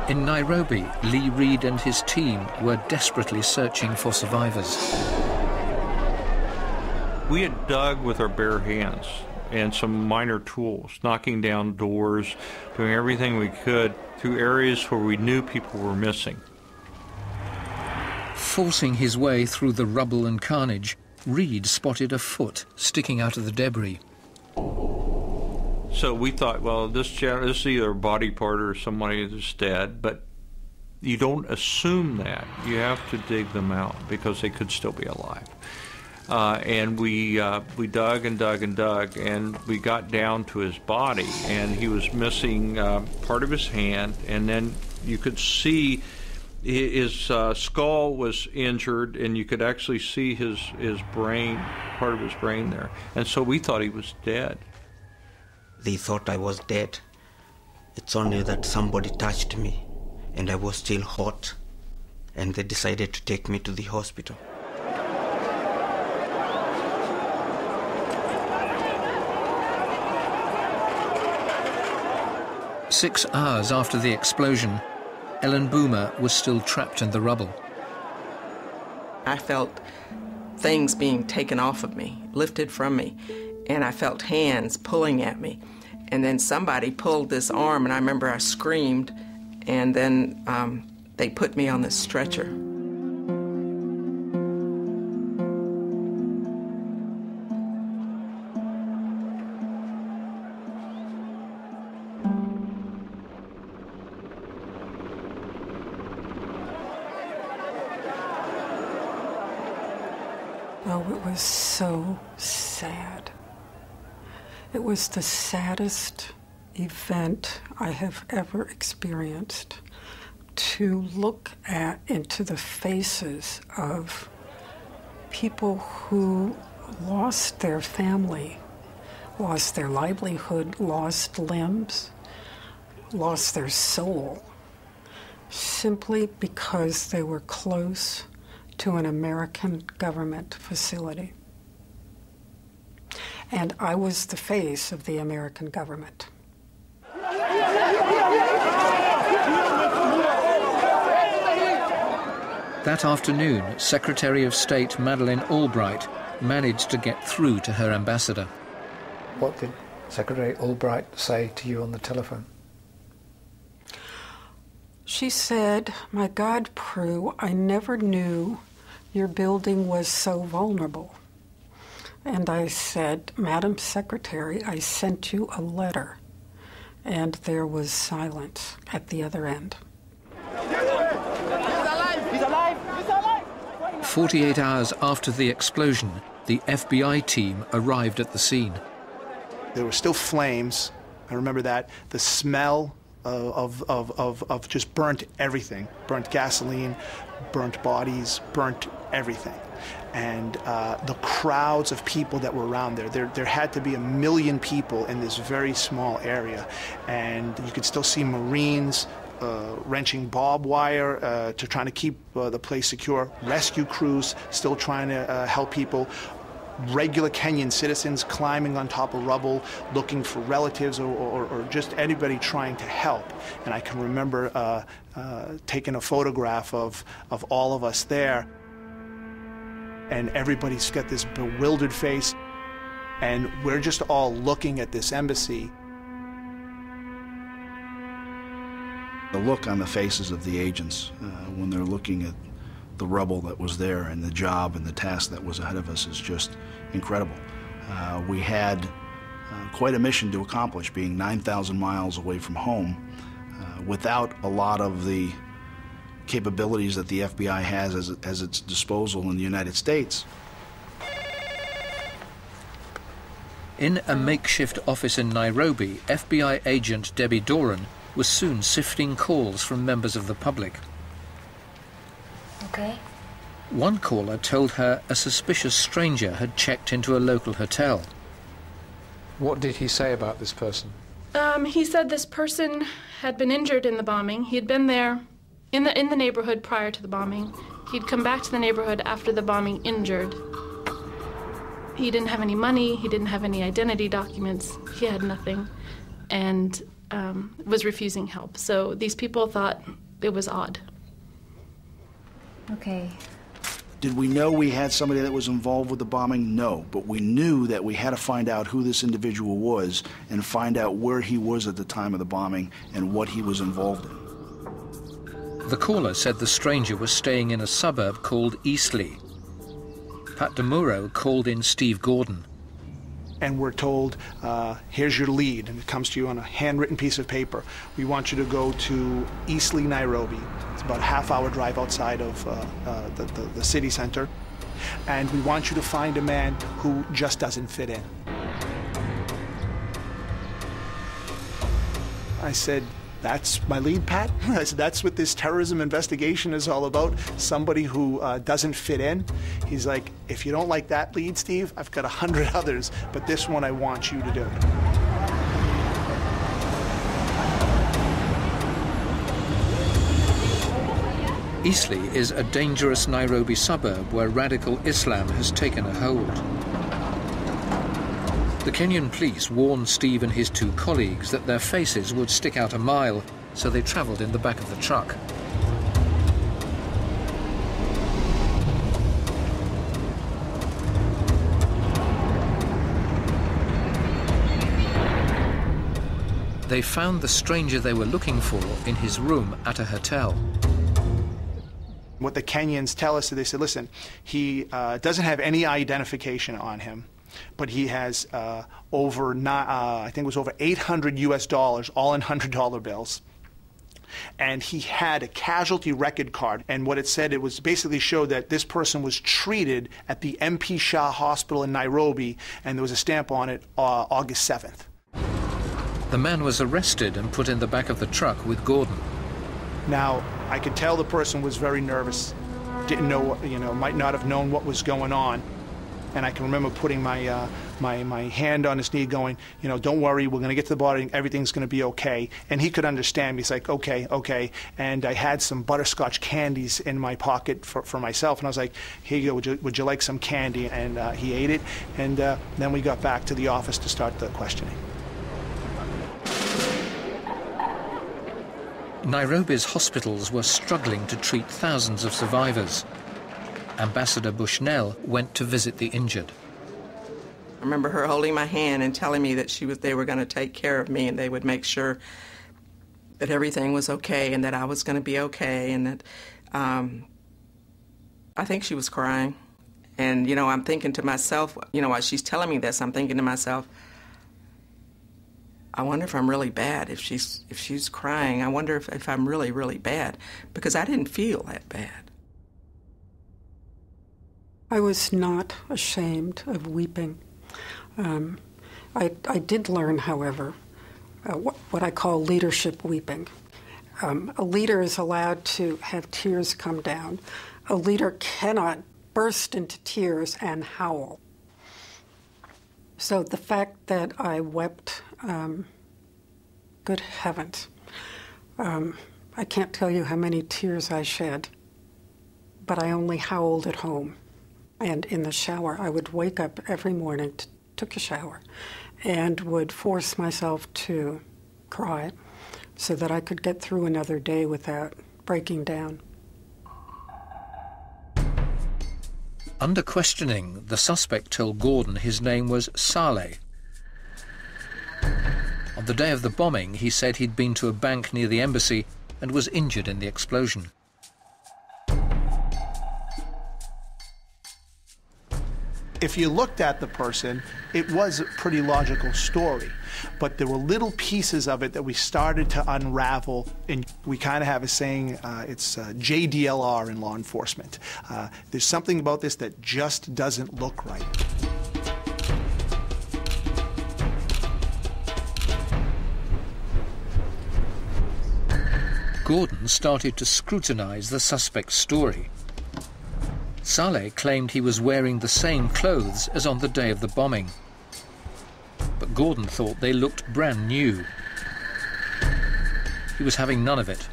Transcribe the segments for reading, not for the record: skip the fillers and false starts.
In Nairobi, Lee Reid and his team were desperately searching for survivors. We had dug with our bare hands and some minor tools, knocking down doors, doing everything we could through areas where we knew people were missing. Forcing his way through the rubble and carnage, Reid spotted a foot sticking out of the debris. So we thought, well, this is either a body part or somebody that's dead, but you don't assume that. You have to dig them out because they could still be alive. And we dug and dug and dug, and we got down to his body, and he was missing part of his hand, and then you could see his skull was injured, and you could actually see his brain, part of his brain there. And so we thought he was dead. They thought I was dead. It's only that somebody touched me, and I was still hot, and they decided to take me to the hospital. Six hours after the explosion, Ellen Boomer was still trapped in the rubble. I felt things being taken off of me, lifted from me, and I felt hands pulling at me. And then somebody pulled this arm, and I remember I screamed, and then they put me on this stretcher. Oh, it was so sad. It was the saddest event I have ever experienced, to look into the faces of people who lost their family, lost their livelihood, lost limbs, lost their soul, simply because they were close to an American government facility. And I was the face of the American government. That afternoon, Secretary of State Madeleine Albright managed to get through to her ambassador. What did Secretary Albright say to you on the telephone? She said, "My God, Prue, I never knew your building was so vulnerable." And I said, "Madam Secretary, I sent you a letter." And there was silence at the other end. He's alive! He's alive! He's alive! 48 hours after the explosion, the FBI team arrived at the scene. There were still flames. I remember that. The smell of just burnt everything. Burnt gasoline, burnt bodies, burnt everything. And the crowds of people that were around there had to be 1 million people in this very small area. And you could still see Marines wrenching barbed wire to trying to keep the place secure. Rescue crews still trying to help people. Regular Kenyan citizens climbing on top of rubble, looking for relatives or just anybody trying to help. And I can remember taking a photograph of all of us there. And everybody's got this bewildered face. And we're just all looking at this embassy. The look on the faces of the agents when they're looking at the rubble that was there and the job and the task that was ahead of us is just incredible. We had quite a mission to accomplish, being 9,000 miles away from home, without a lot of the capabilities that the FBI has as its disposal in the United States. In a makeshift office in Nairobi, FBI agent Debbie Doran was soon sifting calls from members of the public. Okay. One caller told her a suspicious stranger had checked into a local hotel. What did he say about this person? He said this person had been injured in the bombing. He had been there in the neighborhood prior to the bombing. He'd come back to the neighborhood after the bombing injured. He didn't have any money. He didn't have any identity documents. He had nothing. And was refusing help. So these people thought it was odd. Okay. Did we know we had somebody that was involved with the bombing? No, but we knew that we had to find out who this individual was and find out where he was at the time of the bombing and what he was involved in. The caller said the stranger was staying in a suburb called Eastleigh. Pat DeMuro called in Steve Gordon. And we're told, here's your lead, and it comes to you on a handwritten piece of paper. We want you to go to Eastleigh, Nairobi. It's about a half-hour drive outside of the city center. And we want you to find a man who just doesn't fit in. I said, that's my lead, Pat? I said, that's what this terrorism investigation is all about, somebody who doesn't fit in. He's like, if you don't like that lead, Steve, I've got 100 others, but this one I want you to do. Eastleigh is a dangerous Nairobi suburb where radical Islam has taken a hold. The Kenyan police warned Steve and his two colleagues that their faces would stick out a mile, so they travelled in the back of the truck. They found the stranger they were looking for in his room at a hotel. What the Kenyans tell us, they said, listen, he doesn't have any identification on him, but he has I think it was over $800 US, all in $100 bills. And he had a casualty record card, and what it said, it was basically showed that this person was treated at the MP Shah Hospital in Nairobi, and there was a stamp on it, August 7th. The man was arrested and put in the back of the truck with Gordon. Now, I could tell the person was very nervous, didn't know, might not have known what was going on. And I can remember putting my my hand on his knee going, don't worry, we're going to get to the bottom, everything's going to be okay. And he could understand me. He's like, okay, okay. And I had some butterscotch candies in my pocket for myself. And I was like, here you go, would you like some candy? And he ate it. And then we got back to the office to start the questioning. Nairobi's hospitals were struggling to treat thousands of survivors. Ambassador Bushnell went to visit the injured. I remember her holding my hand and telling me that they were going to take care of me and they would make sure that everything was okay and that I was going to be okay, and that I think she was crying. And, I'm thinking to myself, while she's telling me this, I'm thinking to myself, I wonder if I'm really bad. If she's crying, I wonder if I'm really, really bad, because I didn't feel that bad. I was not ashamed of weeping. I did learn, however, what I call leadership weeping. A leader is allowed to have tears come down. A leader cannot burst into tears and howl. So the fact that I wept, good heavens, I can't tell you how many tears I shed, but I only howled at home. And in the shower, I would wake up every morning, took a shower, and would force myself to cry so that I could get through another day without breaking down. Under questioning, the suspect told Gordon his name was Saleh. On the day of the bombing, he said he'd been to a bank near the embassy and was injured in the explosion. If you looked at the person, it was a pretty logical story, but there were little pieces of it that we started to unravel, and we kind of have a saying, it's JDLR in law enforcement. There's something about this that just doesn't look right. Gordon started to scrutinize the suspect's story. Saleh claimed he was wearing the same clothes as on the day of the bombing. But Gordon thought they looked brand new. He was having none of it.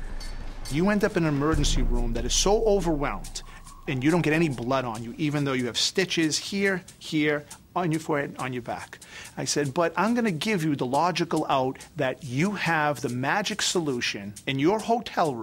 You end up in an emergency room that is so overwhelmed, and you don't get any blood on you, even though you have stitches here, on your forehead, on your back. I said, but I'm going to give you the logical out that you have the magic solution in your hotel room